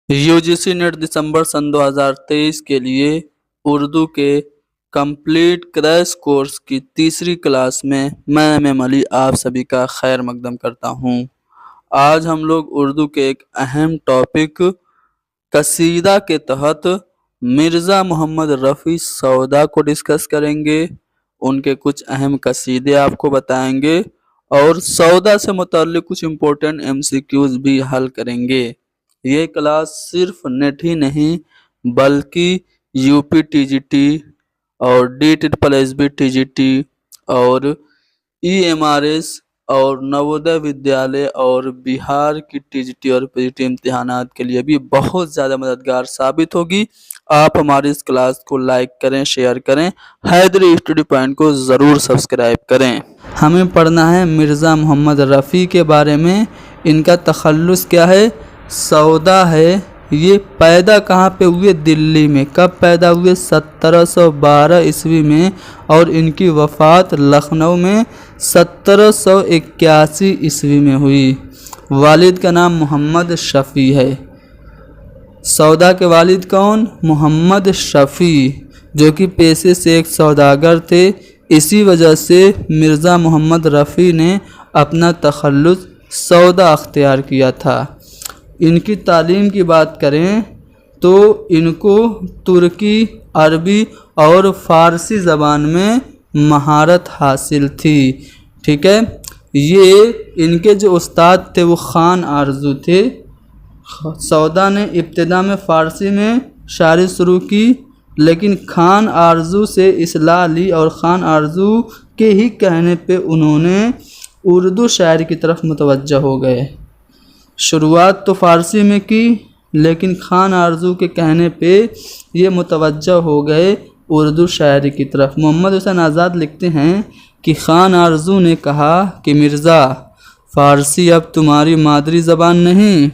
UGC net दिसंबर सन 2023 के लिए उर्दू के कंप्लीट क्रैश कोर्स की तीसरी क्लास में मैं एम अली आप सभी का खैर मकदम करता हूँ। आज हम लोग उर्दू के एक अहम टॉपिक कसीदा के तहत मिर्ज़ा मोहम्मद रफ़ी सौदा को डिस्कस करेंगे। उनके कुछ अहम कसीदे आपको बताएंगे और सौदा से मुताल्लिक़ कुछ इम्पोर्टेंट MCQs भी हल करेंगे। ये क्लास सिर्फ नेट ही नहीं बल्कि यूपी टीजीटी और DSSB टीजीटी और EMRS और नवोदय विद्यालय और बिहार की टीजीटी और पीजीटी इम्तिहानात के लिए भी बहुत ज़्यादा मददगार साबित होगी। आप हमारी इस क्लास को लाइक करें, शेयर करें, हैदरी स्टडी पॉइंट को ज़रूर सब्सक्राइब करें। हमें पढ़ना है मिर्ज़ा मोहम्मद रफ़ी के बारे में। इनका तखल्लुस क्या है? सौदा है। ये पैदा कहाँ पे हुए? दिल्ली में। कब पैदा हुए? 1712 ईस्वी में। और इनकी वफ़ात लखनऊ में 1781 ईस्वी में हुई। वालिद का नाम मोहम्मद शफ़ी है। सौदा के वालिद कौन? मोहम्मद शफ़ी, जो कि पेशे से एक सौदागर थे। इसी वजह से मिर्ज़ा मोहम्मद रफ़ी ने अपना तखल्लुस सौदा अख्तियार किया था। इनकी तालीम की बात करें तो इनको तुर्की, अरबी और फ़ारसी ज़बान में महारत हासिल थी। ठीक है। ये इनके जो उस्ताद थे वो खान आरजू थे। सौदा ने इब्तिदा में फ़ारसी में शायरी शुरू की, लेकिन खान आरजू से इस्लाह ली और खान आरजू के ही कहने पे उन्होंने उर्दू शायरी की तरफ मुतवज्जह हो गए। शुरुआत तो फ़ारसी में की, लेकिन खान आरजू के कहने पे ये मुतवज्जह हो गए उर्दू शायरी की तरफ। मोहम्मद हुसैन आज़ाद लिखते हैं कि खान आरजू ने कहा कि मिर्ज़ा, फ़ारसी अब तुम्हारी मादरी ज़बान नहीं,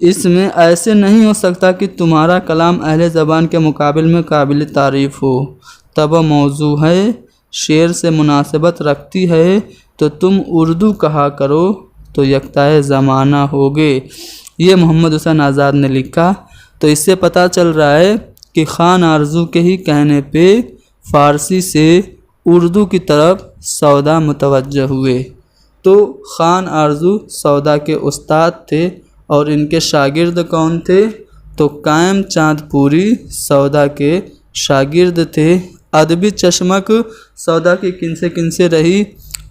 इसमें ऐसे नहीं हो सकता कि तुम्हारा कलाम अहले ज़बान के मुकाबिल में काबिल तारीफ़ हो। तब मौजू है, शेर से मुनासिबत रखती है, तो तुम उर्दू कहा करो तो यकताए ज़माना होगे। ये मोहम्मद हुसैन आज़ाद ने लिखा। तो इससे पता चल रहा है कि खान आरजू के ही कहने पे फ़ारसी से उर्दू की तरफ सौदा मुतवज्जह हुए। तो खान आरजू सौदा के उस्ताद थे और इनके शागिर्द कौन थे? तो कायम चाँदपुरी सौदा के शागिर्द थे। अदबी चश्मक सौदा की किन से रही?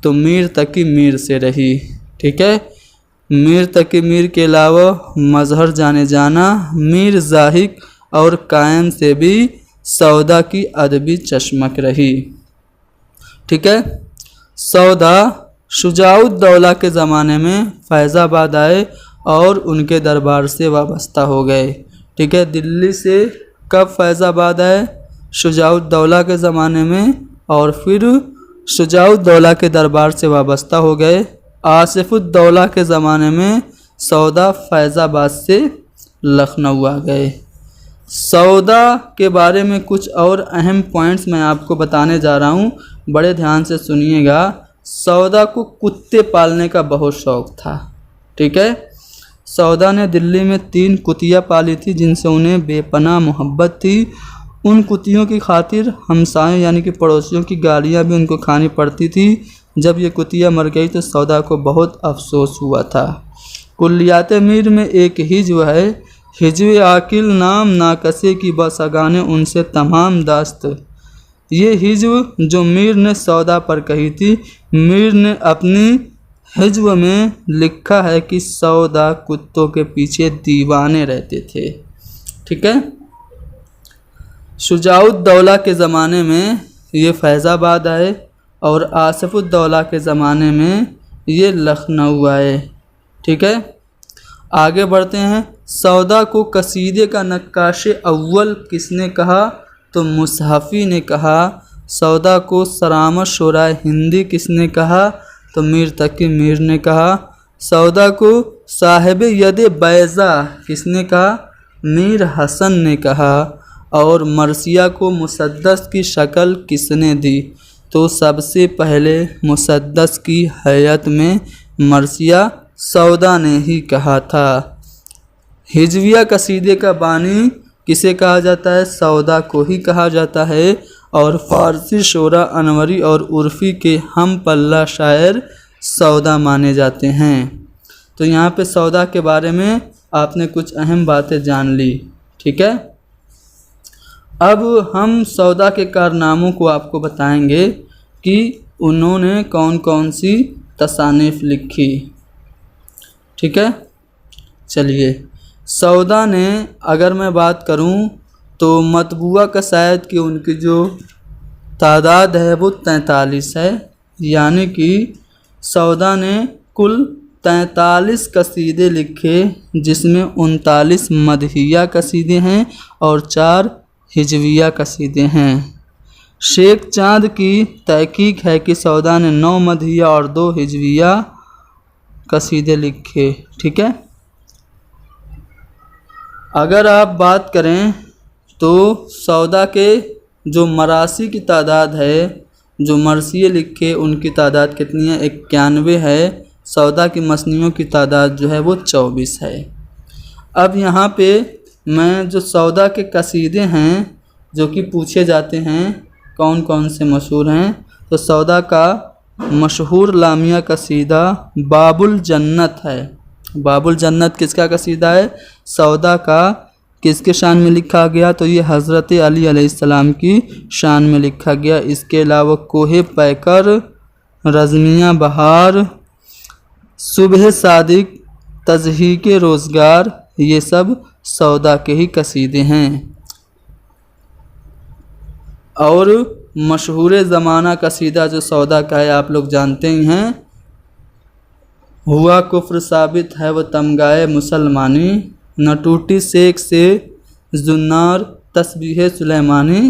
तो मीर तकी मीर से रही। ठीक है। मीर तकी मीर के अलावा मजहर जाने जाना मीर ज़ाहिक और कायम से भी सौदा की अदबी चश्मक रही। ठीक है। सौदा शुजाउद्दौला के ज़माने में फैज़ाबाद आए और उनके दरबार से वाबस्ता हो गए। ठीक है। दिल्ली से कब फैज़ाबाद आए? शुजाउद्दौला के ज़माने में, और फिर शुजाउद्दौला के दरबार से वाबस्ता हो गए। आसिफुद्दौला के ज़माने में सौदा फैज़ाबाद से लखनऊ आ गए। सौदा के बारे में कुछ और अहम पॉइंट्स मैं आपको बताने जा रहा हूँ, बड़े ध्यान से सुनिएगा। सौदा को कुत्ते पालने का बहुत शौक़ था। ठीक है। सौदा ने दिल्ली में 3 कुतिया पाली थी जिनसे उन्हें बेपनाह मोहब्बत थी। उन कुतियों की खातिर हमसायों यानी कि पड़ोसियों की गालियाँ भी उनको खानी पड़ती थी। जब ये कुतिया मर गई तो सौदा को बहुत अफसोस हुआ था। कुल्लियात मीर में एक हिज्व है, हिज्व आकिल नाम नाकसे की बसगाने उनसे तमाम दास्त। ये हिज्व जो मीर ने सौदा पर कही थी, मीर ने अपनी हिज्व में लिखा है कि सौदा कुत्तों के पीछे दीवाने रहते थे। ठीक है। शुजाउद्दौला के ज़माने में ये फैज़ाबाद आए और आसिफुद्दौला के ज़माने में ये लखनऊ आए। ठीक है। आगे बढ़ते हैं। सौदा को कसीदे का नक्काश अव्वल किसने कहा? तो मुसहफ़ी ने कहा। सौदा को सरामत शुराए हिंदी किसने कहा? तो मीर तकी मीर ने कहा। सौदा को साहिब यदे बैज़ा किसने कहा? मीर हसन ने कहा। और मरसिया को मुसद्दस की शक्ल किसने दी? तो सबसे पहले मुसद्दस की हैयत में मरसिया सौदा ने ही कहा था। हिजविया कसीदे का बानी किसे कहा जाता है? सौदा को ही कहा जाता है। और फ़ारसी शोरा अनवरी और उर्फ़ी के हम पल्ला शायर सौदा माने जाते हैं। तो यहाँ पे सौदा के बारे में आपने कुछ अहम बातें जान ली। ठीक है, अब हम सौदा के कारनामों को आपको बताएंगे कि उन्होंने कौन कौन सी तसानीफ़ लिखी। ठीक है, चलिए, सौदा ने अगर मैं बात करूं तो मतबूआ कसायद की उनकी जो तादाद है वो 43 है। यानी कि सौदा ने कुल 43 कसीदे लिखे, जिसमें 39 मदहिया कसीदे हैं और 4 हिजविया कसीदे हैं। शेख चांद की तहकीक है कि सौदा ने 9 मदहिया और 2 हिजविया कसीदे लिखे। ठीक है, अगर आप बात करें तो सौदा के जो मरासी की तादाद है, जो मरसिए लिखे उनकी तादाद कितनी है? 91 है। सौदा की मसनियों की तादाद जो है वो 24 है। अब यहाँ पे मैं जो सौदा के कसीदे हैं जो कि पूछे जाते हैं कौन कौन से मशहूर हैं, तो सौदा का मशहूर लामिया कसीदा बाबुल जन्नत है। बाबुल जन्नत किसका कसीदा है? सौदा का। किसके शान में लिखा गया? तो ये हज़रत अली अलैहिस्सलाम की शान में लिखा गया। इसके अलावा कोहे पैकर, रज़मिया बहार, सुबह सादिक, तज़हीक रोज़गार, ये सब सौदा के ही कसीदे हैं। और मशहूर ज़माना कसीदा जो सौदा का है आप लोग जानते ही हैं, हुआ कुफ्र साबित है वो तमगाए मुसलमानी, न टूटी शेख से जुन्नार तस्बीह सुलेमानी,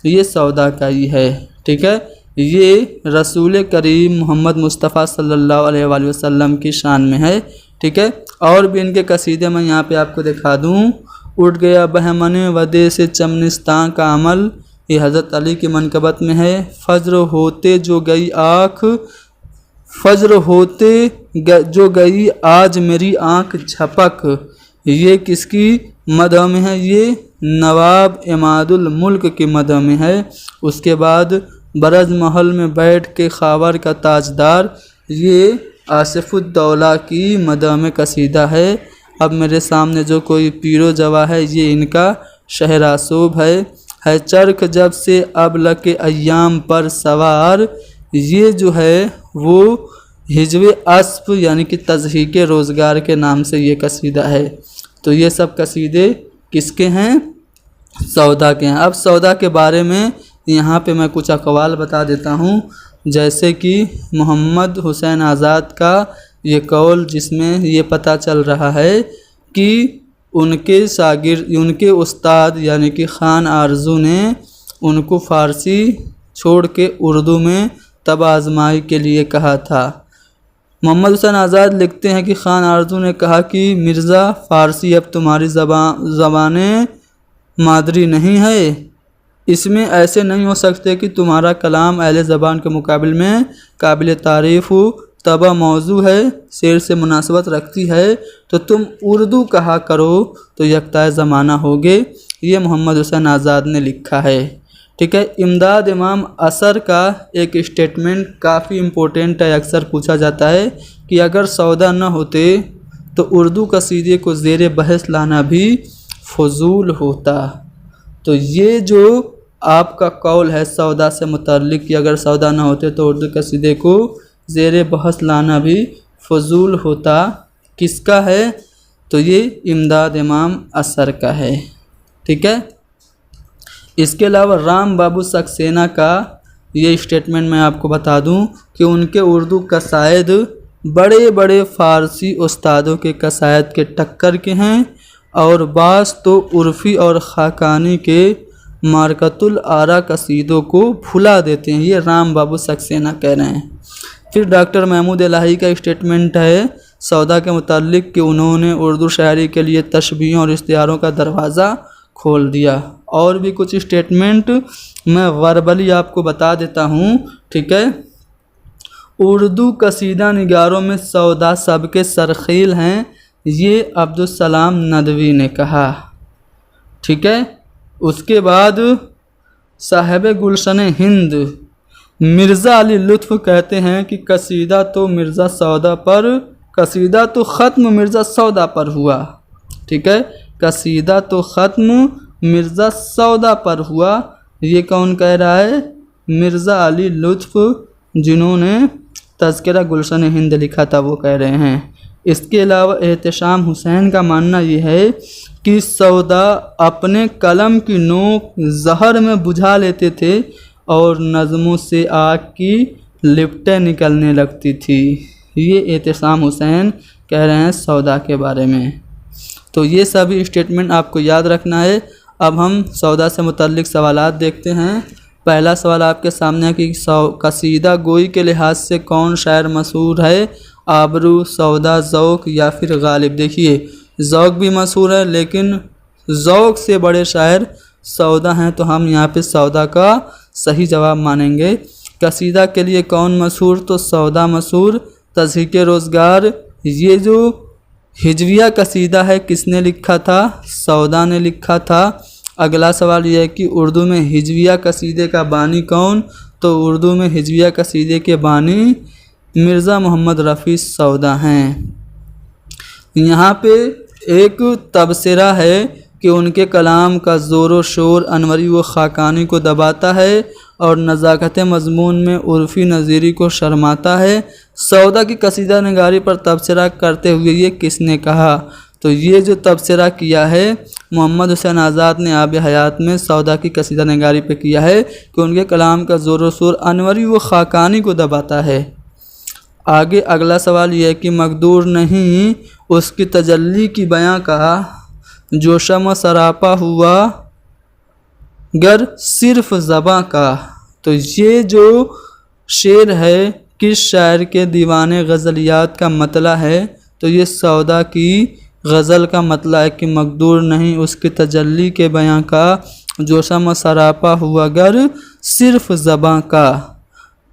ये सौदा का ही है। ठीक है, ये रसूल करीम मोहम्मद मुस्तफ़ा सल्लल्लाहु अलैहि वसल्लम की शान में है। ठीक है, और भी इनके कसीदे मैं यहाँ पे आपको दिखा दूँ। उठ गया बहमने वदे से चमनिस्तान का अमल, ये हज़रत अली की मनकबत में है। फज्र होते जो गई आँख, फज्र होते जो गई आज मेरी आँख झपक, ये किसकी मदह में है? ये नवाब इमादुल मुल्क की मदह में है। उसके बाद बरज महल में बैठ के खावर का ताजदार, ये आसिफुद्दौला की मदह में कसीदा है। अब मेरे सामने जो कोई पीरो जवा है, ये इनका शहरासूब है चरख जब से अब लके अय्याम पर सवार, ये जो है वो हिजवे अस्फ यानी कि तज़हीक रोज़गार के नाम से ये कसीदा है। तो ये सब कसीदे किसके हैं? सौदा के हैं। अब सौदा के बारे में यहाँ पे मैं कुछ अक़वाल बता देता हूँ, जैसे कि मोहम्मद हुसैन आज़ाद का ये कौल, जिसमें ये पता चल रहा है कि उनके उस्ताद यानी कि ख़ान आरज़ू ने उनको फ़ारसी छोड़ के उर्दू में तब आज़माई के लिए कहा था। मोहम्मद हुसैन आज़ाद लिखते हैं कि ख़ान आरज़ू ने कहा कि मिर्ज़ा फ़ारसी अब तुम्हारी ज़बाने मादरी नहीं है, इसमें ऐसे नहीं हो सकते कि तुम्हारा कलाम अहले ज़बान के मुकाबिल में काबिल तारीफ़ हो, तबा मौजू है, शेर से मुनासबत रखती है, तो तुम उर्दू कहा करो तो यकता ज़माना होगे। ये मोहम्मद हुसैन आज़ाद ने लिखा है। ठीक है, इमदाद इमाम असर का एक स्टेटमेंट काफ़ी इम्पोर्टेंट है, अक्सर पूछा जाता है कि अगर सौदा न होते तो उर्दू कसीदे को ज़ेर बहस लाना भी फजूल होता। तो ये जो आपका कौल है सौदा से मुतल्लिक़ कि अगर सौदा न होते तो उर्दू कसीदे को ज़ेर बहस लाना भी फजूल होता, किसका है? तो ये इमदाद इमाम असर का है। ठीक है, इसके अलावा राम बाबू सक्सेना का ये स्टेटमेंट मैं आपको बता दूं कि उनके उर्दू कसायद बड़े बड़े फ़ारसी उस्तादों के कसायद के टक्कर के हैं और बास तो उर्फ़ी और ख़ाकानी के मारकतुल आरा कसीदों को भुला देते हैं। ये राम बाबू सक्सेना कह रहे हैं। फिर डॉक्टर महमूद इलाही का स्टेटमेंट है सौदा के मुताल्लिक़ कि उन्होंने उर्दू शायरी के लिए तशबीहों और इश्तिहारों का दरवाज़ा खोल दिया। और भी कुछ स्टेटमेंट मैं वर्बली आपको बता देता हूँ। ठीक है, उर्दू कसीदा निगारों में सौदा सबके सरखील हैं, ये अब्दुस्सलाम नदवी ने कहा। ठीक है। उसके बाद साहिब गुलशन हिंद मिर्ज़ा अली लुत्फ़ कहते हैं कि कसीदा तो मिर्ज़ा सौदा पर, कसीदा तो ख़त्म मिर्ज़ा सौदा पर हुआ। ठीक है, कसीदा तो ख़त्म मिर्ज़ा सौदा पर हुआ। ये कौन कह रहा है? मिर्ज़ा अली लुत्फ़, जिन्होंने तज़किरा गुलशन हिंद लिखा था, वो कह रहे हैं। इसके अलावा एहतशाम हुसैन का मानना ये है कि सौदा अपने कलम की नोक जहर में बुझा लेते थे और नज़मों से आग की लिपटें निकलने लगती थी। ये एहतशाम हुसैन कह रहे हैं सौदा के बारे में। तो ये सभी स्टेटमेंट आपको याद रखना है। अब हम सौदा से मुतल्लिक सवालात देखते हैं। पहला सवाल आपके सामने है कि कसीदा गोई के लिहाज से कौन शायर मशहूर है? आबरू, सौदा, ज़ौक़ या फिर गालिब। देखिए, ज़ौक़ भी मशहूर है, लेकिन ज़ौक़ से बड़े शायर सौदा हैं, तो हम यहाँ पे सौदा का सही जवाब मानेंगे। कसीदा के लिए कौन मशहूर? तो सौदा मशहूर। तज़हीक़े रोज़गार, ये जो हिजविया कसीदा है, किसने लिखा था? सौदा ने लिखा था। अगला सवाल यह है कि उर्दू में हिजविया कसीदे का बानी कौन? तो उर्दू में हिजविया कसीदे के बानी मिर्ज़ा मोहम्मद रफ़ी सौदा हैं। यहाँ पे एक तबसरा है कि उनके कलाम का ज़ोर व शोर अनवरी व ख़ाकानी को दबाता है और नज़ाकत मज़मून में उर्फ़ी नज़ीरी को शर्माता है। सौदा की कसीदा नगारी पर तबसरा करते हुए ये किसने कहा? तो ये जो तबसरा किया है मोहम्मद हुसैन आज़ाद ने आब हयात में सौदा की कसीदा नगारी पे किया है कि उनके कलाम का ज़ोर व शोर अनवरी व ख़ाकानी को दबाता है। आगे अगला सवाल यह है कि मकदूर नहीं उसकी तजल्ली की बयां कहा, जो शम सरापा हुआ गर सिर्फ ज़बां का। तो ये जो शेर है किस शायर के दीवाने गज़लियात का मतला है? तो ये सौदा की गज़ल का मतला है कि मकदूर नहीं उसकी तजल्ली के बयां का, जो शम सरापा हुआ गर सिर्फ ज़बां का।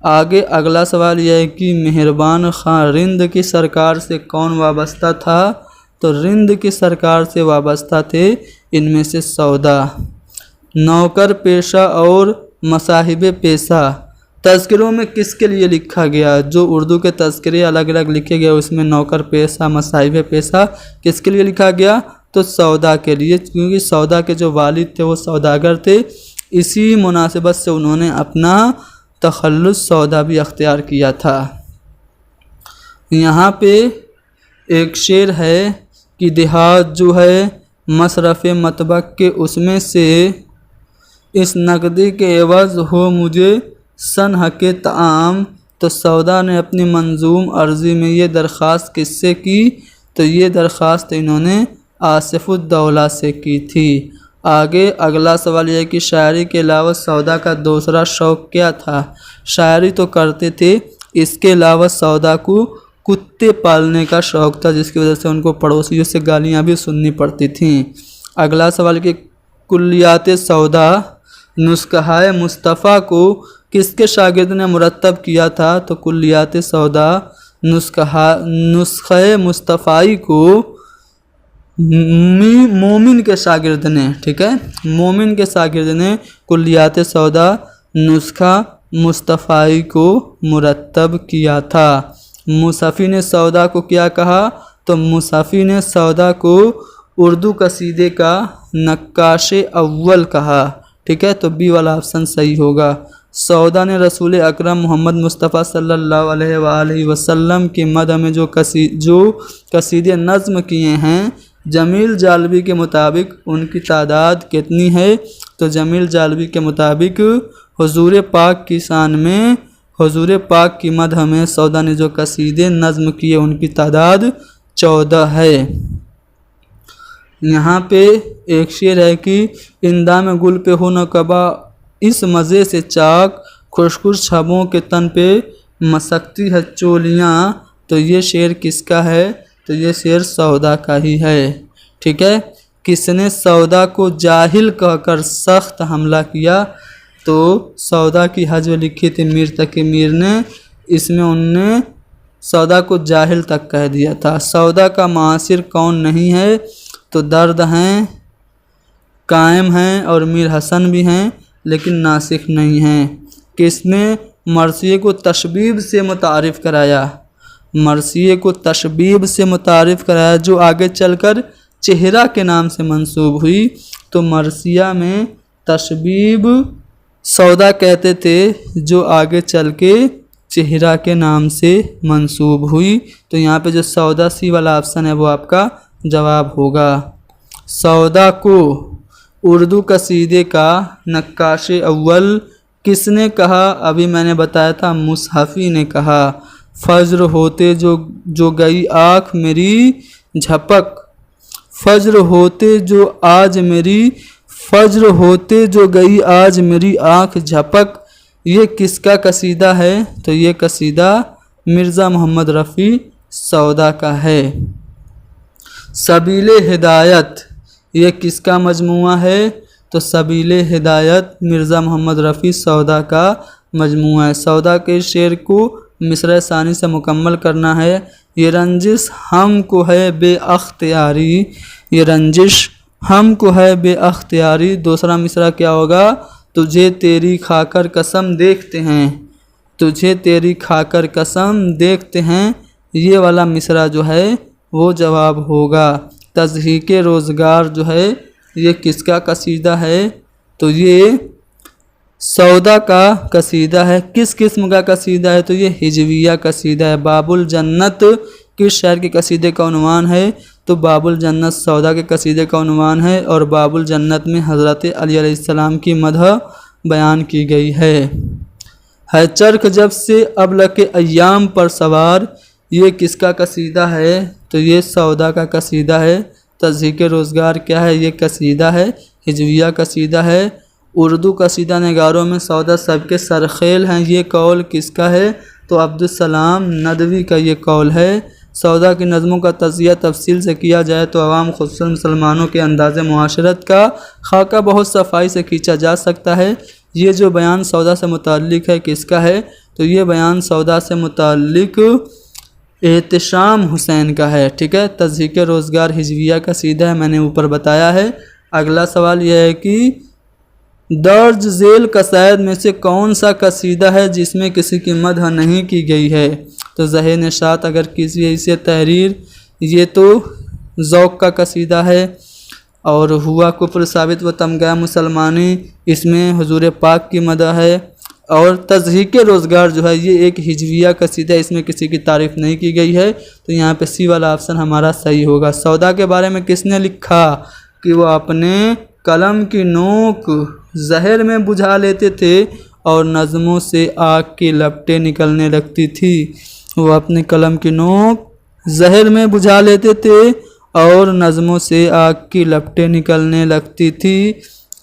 आगे अगला सवाल यह है कि मेहरबान खां रिंद की सरकार से कौन वाबस्ता था? तो रिंद की सरकार से वाबस्ता थे इनमें से सौदा। नौकर पेशा और मसाहिब पेशा तज़किरों में किसके लिए लिखा गया? जो उर्दू के तज़किरे अलग अलग लिखे गए उसमें नौकर पेशा, मसाहिब पेशा किसके लिए लिखा गया? तो सौदा के लिए, क्योंकि सौदा के जो वालिद थे वो सौदागर थे। इसी मुनासिबत से उन्होंने अपना तखल्लुस सौदा भी अख्तियार किया था। यहाँ पे एक शेर है कि देहात जो है मसरफ़ मतबक के, उसमें से इस नकदी के एवज़ हो मुझे सनह के ताम। तो सौदा ने अपनी मंजूम अर्ज़ी में ये दरख्वास्त किससे की? तो ये दरख्वास्त इन्होंने आसिफ़ुद्दौला से की थी। आगे अगला सवाल यह है कि शायरी के अलावा सौदा का दूसरा शौक़ क्या था? शायरी तो करते थे, इसके अलावा सौदा को कुत्ते पालने का शौक़ था, जिसकी वजह से उनको पड़ोसियों से गालियाँ भी सुननी पड़ती थीं। अगला सवाल कि कुल्लियात सौदा नुस्ख़ाए मुस्तफ़ा को किसके शागिर्द ने मुरत्तब किया था? तो कुल्लियात सौदा नुस्ख़े मुस्तफ़ाई को मोमिन के शागिर्द ने, ठीक है, मोमिन के शागिर्द ने कुल्लियात सौदा नुस्ख़ा मुस्तफ़ाई को मुरत्तब किया था। मुसफ़ी ने सौदा को क्या कहा? तो मुसफ़ी ने सौदा को उर्दू कसीदे का नक्काश अव्वल कहा। ठीक है, तो बी वाला ऑप्शन सही होगा। सौदा ने रसूल अकरम मोहम्मद मुस्तफ़ा सल्लल्लाहु अलैहि वसल्लम की मद में जो कसीदे नज़्म किए हैं, जमील जालबी के मुताबिक उनकी तादाद कितनी है? तो जमील जालबी के मुताबिक हुजूर पाक की शान में, हुजूर पाक की मदह में सौदा ने जो कसीदे नज़्म किए उनकी तादाद 14 है। यहाँ पे एक शेर है कि इंदा में गुल पे हो न कबा इस मज़े से चाक, खुशखुश छबों के तन पे मसकती है चोलियाँ। तो ये शेर किसका है? तो ये शेर सौदा का ही है। ठीक है, किसने सौदा को जाहिल कहकर सख्त हमला किया? तो सौदा की हज़्व लिखी थी मीर तकी मीर ने। इसमें उनने सौदा को जाहिल तक कह दिया था। सौदा का मासिर कौन नहीं है, तो दर्द हैं, कायम हैं और मीर हसन भी हैं, लेकिन नासिख नहीं हैं। किसने मरसिए को तशबीब से मुतारिफ़ कराया? मरसिए को तशबीब से मुतारिफ़ कराया, जो आगे चलकर चेहरा के नाम से मंसूब हुई। तो मरसिया में तशबीब सौदा कहते थे, जो आगे चल के चेहरा के नाम से मंसूब हुई। तो यहाँ पे जो सौदा सी वाला ऑप्शन है वो आपका जवाब होगा। सौदा को उर्दू कसीदे का नक्काश अव्वल किसने कहा? अभी मैंने बताया था, मुसहफ़ी ने कहा। फज्र होते जो गई आँख मेरी झपक, फज्र होते जो आज मेरी, फज्र होते जो गई आज मेरी आँख झपक, ये किसका कसीदा है? तो ये कसीदा मिर्ज़ा मोहम्मद रफ़ी सौदा का है। सबीले हिदायत ये किसका मजमुआ है? तो सबीले हिदायत मिर्ज़ा मोहम्मद रफ़ी सौदा का मजमुआ है। सौदा के शेर को मिसरा सानी से मुकम्मल करना है। ये रंजिश हमको है बेअख्तियारी, ये रंजिश हमको है बेअख्तियारी। दूसरा मिसरा क्या होगा? तुझे तेरी खाकर कसम देखते हैं, तुझे तेरी खाकर कसम देखते हैं। ये वाला मिसरा जो है वो जवाब होगा। तज़हीक़े रोज़गार जो है ये किसका कसीदा है? तो ये सौदा का कसीदा है। किस किस्म का कसीदा है? तो ये हिजविया कसीदा है। बाबुल जन्नत किस शायर के कसीदे का उन्वान है? तो बाबुल जन्नत सौदा के कसीदे का उन्वान है। और बाबुल जन्नत में हज़रत अली अलैहिस्सलाम की मदह बयान की गई है चरख जब से अब लके अय्याम पर सवार, ये किसका कसीदा है? तो ये सौदा का कसीदा है। तज़हीक़े रोज़गार क्या है? ये कसीदा है, हिजविया कसीदा है। उर्दू कसीदा नगारों में सौदा सबके सरखेल हैं, ये कौल किसका है? तो अब्दुस्सलाम नदवी का ये कौल है। सौदा की नज़मों का तज़किया तफसील से किया जाए तो अवाम खुसूसन मुसलमानों के अंदाज़े मुआशरत का खाका बहुत सफाई से खींचा जा सकता है। ये जो बयान सौदा से मुताल्लिक़ है किसका है? तो ये बयान सौदा से मुताल्लिक़ एहतिशाम हुसैन का है। ठीक है, तज़हीक़े रोज़गार हिजविया कसीदा है, मैंने ऊपर बताया है। अगला सवाल यह है कि दर्ज झेल कसायद में से कौन सा कसीदा है जिसमें किसी की मदह नहीं की गई है? तो ज़हे निशात अगर किसी ऐसे तहरीर, ये तो ज़ौक़ का कसीदा है। और हुआ कुफ्र साबित व तमगा मुसलमानी, इसमें हुजूर पाक की मदह है। और तज़हीक़े रोज़गार जो है ये एक हिजविया कसीदा है, इसमें किसी की तारीफ़ नहीं की गई है। तो यहाँ पे सी वाला ऑप्शन हमारा सही होगा। सौदा के बारे में किसने लिखा कि वो अपने कलम की नोक जहर में बुझा लेते थे और नज़मों से आग की लपटें निकलने लगती थी। वो अपने कलम की नोक जहर में बुझा लेते थे और नज़मों से आग की लपटें निकलने लगती थी।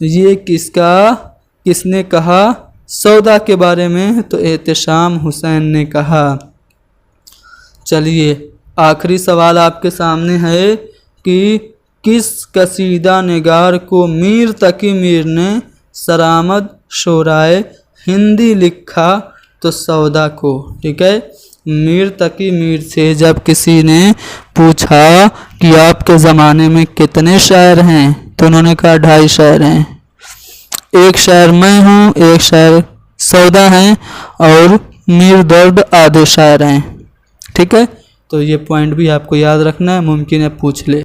ये किसने कहा सौदा के बारे में? तो एहतिशाम हुसैन ने कहा। चलिए आखिरी सवाल आपके सामने है कि किस कसीदा निगार को मीर तकी मीर ने सरामद शोराए हिंदी लिखा? तो सौदा को। ठीक है, मीर तकी मीर से जब किसी ने पूछा कि आपके ज़माने में कितने शायर हैं, तो उन्होंने कहा 2.5 शायर हैं। एक शायर मैं हूँ, एक शायर सौदा हैं और मीर दर्द आधे शायर हैं। ठीक है, तो ये पॉइंट भी आपको याद रखना है, मुमकिन है पूछ ले।